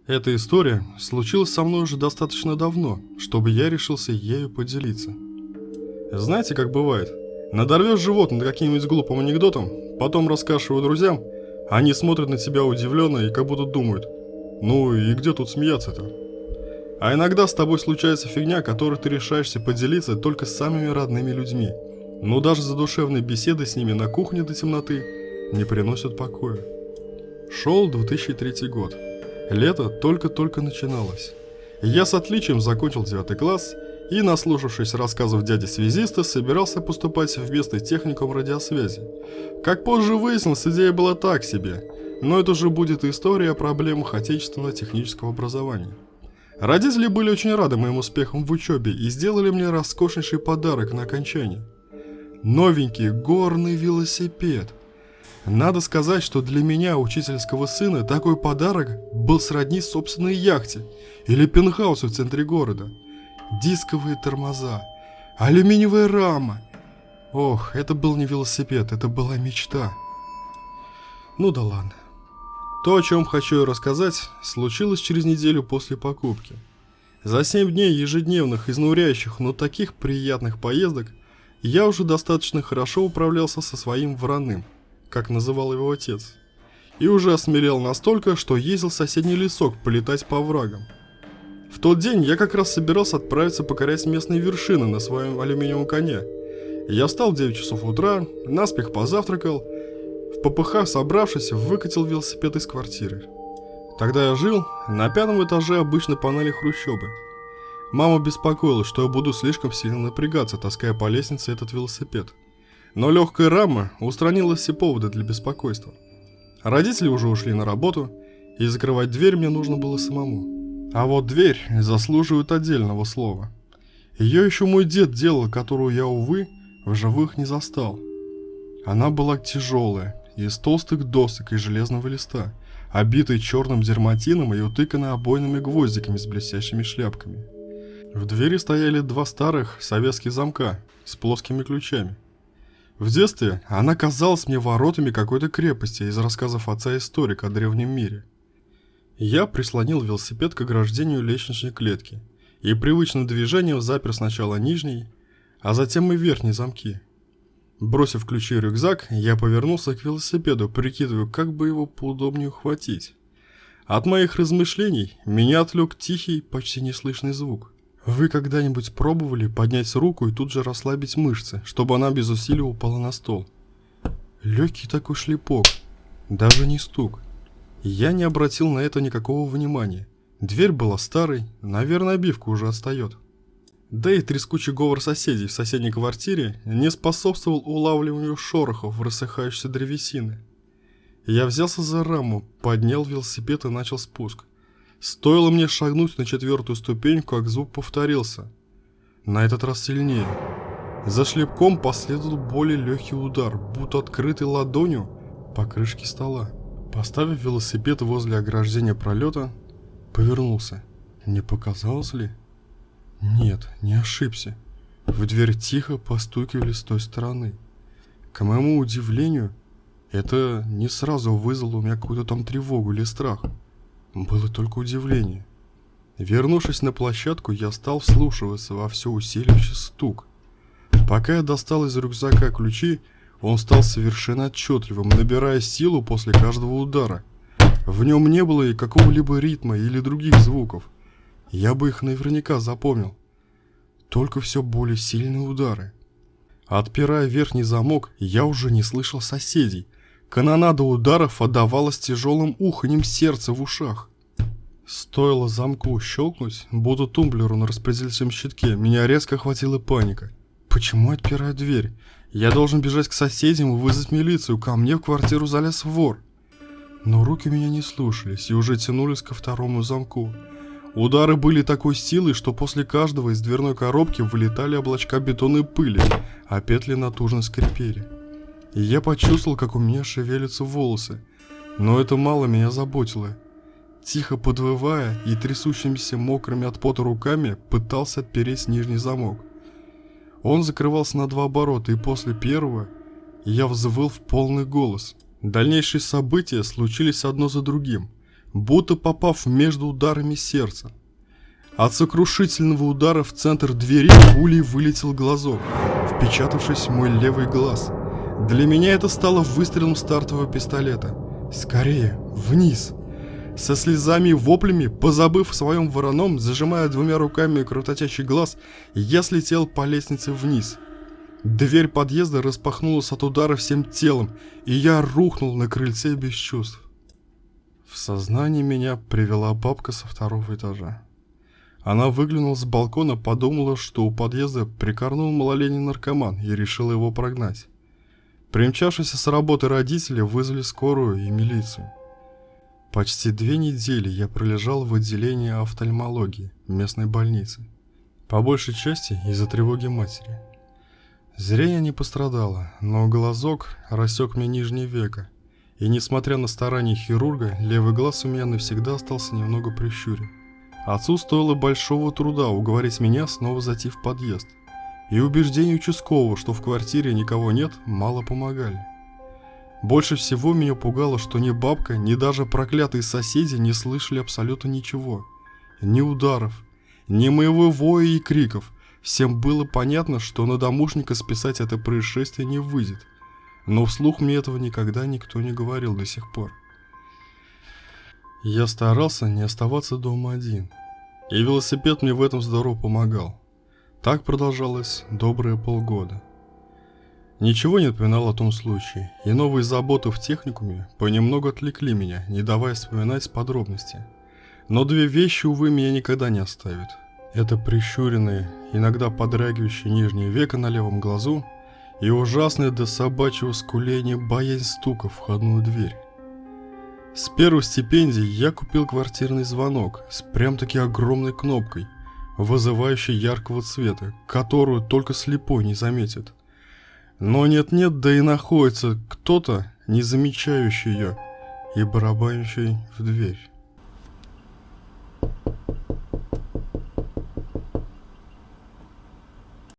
Эта история случилась со мной уже достаточно давно, чтобы я решился ею поделиться. Знаете, как бывает? Надорвешь животное каким-нибудь глупым анекдотом, потом расскажешь его друзьям, они смотрят на тебя удивленно и как будто думают: ну и где тут смеяться-то? А иногда с тобой случается фигня, которой ты решаешься поделиться только с самыми родными людьми. Но даже задушевные беседы с ними на кухне до темноты не приносят покоя. Шел 2003 год. Лето только-только начиналось. Я с отличием закончил 9 класс и, наслушавшись рассказов дяди-связиста, собирался поступать в местный техникум радиосвязи. Как позже выяснилось, идея была так себе, но это уже будет история о проблемах отечественного технического образования. Родители были очень рады моим успехам в учебе и сделали мне роскошнейший подарок на окончание. Новенький горный велосипед. Надо сказать, что для меня, учительского сына, такой подарок был сродни собственной яхте или пентхаусу в центре города. Дисковые тормоза, алюминиевая рама. Ох, это был не велосипед, это была мечта. Ну да ладно. То, о чем хочу рассказать, случилось через неделю после покупки. За 7 дней ежедневных, изнуряющих, но таких приятных поездок я уже достаточно хорошо управлялся со своим вороным, как называл его отец, и уже осмелел настолько, что ездил в соседний лесок полетать по оврагам. В тот день я как раз собирался отправиться покорять местные вершины на своем алюминиевом коне. Я встал в 9 часов утра, наспех позавтракал, в попыхах собравшись, выкатил велосипед из квартиры. Тогда я жил на 5-м этаже обычной панели хрущобы. Мама беспокоилась, что я буду слишком сильно напрягаться, таская по лестнице этот велосипед. Но легкая рама устранила все поводы для беспокойства. Родители уже ушли на работу, и закрывать дверь мне нужно было самому. А вот дверь заслуживает отдельного слова. Ее еще мой дед делал, которую я, увы, в живых не застал. Она была тяжелая, из толстых досок и железного листа, обитой черным дерматином и утыканной обойными гвоздиками с блестящими шляпками. В двери стояли 2 старых советских замка с плоскими ключами. В детстве она казалась мне воротами какой-то крепости из рассказов отца-историка о древнем мире. Я прислонил велосипед к ограждению лестничной клетки и привычным движением запер сначала нижний, а затем и верхние замки. Бросив ключи в рюкзак, я повернулся к велосипеду, прикидывая, как бы его поудобнее ухватить. От моих размышлений меня отвлек тихий, почти неслышный звук. Вы когда-нибудь пробовали поднять руку и тут же расслабить мышцы, чтобы она без усилия упала на стол? Легкий такой шлепок, даже не стук. Я не обратил на это никакого внимания. Дверь была старой, наверное, обивка уже отстает. Да и трескучий говор соседей в соседней квартире не способствовал улавливанию шорохов в рассыхающейся древесины. Я взялся за раму, поднял велосипед и начал спуск. Стоило мне шагнуть на 4-ю ступеньку, как звук повторился. На этот раз сильнее. За шлепком последовал более легкий удар, будто открытой ладонью по крышке стола. Поставив велосипед возле ограждения пролета, повернулся. Не показалось ли? Нет, не ошибся. В дверь тихо постукивали с той стороны. К моему удивлению, это не сразу вызвало у меня какую-то там тревогу или страх. Было только удивление. Вернувшись на площадку, я стал вслушиваться во все усиливающий стук. Пока я достал из рюкзака ключи, он стал совершенно отчетливым, набирая силу после каждого удара. В нем не было и какого-либо ритма или других звуков. Я бы их наверняка запомнил. Только все более сильные удары. Отпирая верхний замок, я уже не слышал соседей. Канонада ударов отдавалась тяжелым уханьем сердца в ушах. Стоило замку щелкнуть, будто тумблеру на распределительном щитке, меня резко охватила паника. Почему отпираю дверь? Я должен бежать к соседям и вызвать милицию, ко мне в квартиру залез вор. Но руки меня не слушались и уже тянулись ко 2-му замку. Удары были такой силой, что после каждого из дверной коробки вылетали облачка бетонной пыли, а петли натужно скрипели. И я почувствовал, как у меня шевелятся волосы, но это мало меня заботило. Тихо подвывая и трясущимися мокрыми от пота руками пытался отпереть нижний замок. Он закрывался на 2 оборота, и после первого я взвыл в полный голос. Дальнейшие события случились одно за другим. будто попав между ударами сердца. От сокрушительного удара в центр двери пулей вылетел глазок, впечатавшись в мой левый глаз. Для меня это стало выстрелом стартового пистолета. Скорее, вниз! Со слезами и воплями, позабыв о своем вороном, зажимая двумя руками кровоточащий глаз, я слетел по лестнице вниз. Дверь подъезда распахнулась от удара всем телом, и я рухнул на крыльце без чувств. В сознание меня привела бабка со второго этажа. Она выглянула с балкона, подумала, что у подъезда прикорнул малолетний наркоман и решила его прогнать. Примчавшиеся с работы родители вызвали скорую и милицию. Почти 2 недели я пролежал в отделении офтальмологии местной больницы, по большей части из-за тревоги матери. Зрение не пострадало, но глазок рассек мне нижнее веко, и несмотря на старания хирурга, левый глаз у меня навсегда остался немного прищурен. Отцу стоило большого труда уговорить меня снова зайти в подъезд, и убеждения участкового, что в квартире никого нет, мало помогали. Больше всего меня пугало, что ни бабка, ни даже проклятые соседи не слышали абсолютно ничего. Ни ударов, ни моего воя и криков. Всем было понятно, что на домушника списать это происшествие не выйдет, но вслух мне этого никогда никто не говорил до сих пор. Я старался не оставаться дома один, и велосипед мне в этом здорово помогал. Так продолжалось добрые полгода. Ничего не напоминало о том случае, и новые заботы в техникуме понемногу отвлекли меня, не давая вспоминать подробности. Но 2 вещи, увы, меня никогда не оставят. Это прищуренное, иногда подрагивающее нижнее веко на левом глазу и ужасное до собачьего скуления боязнь стука в входную дверь. С первой стипендии я купил квартирный звонок с прям-таки огромной кнопкой, вызывающей яркого цвета, которую только слепой не заметит. Но нет-нет, да и находится кто-то, не замечающий ее и барабанящий в дверь.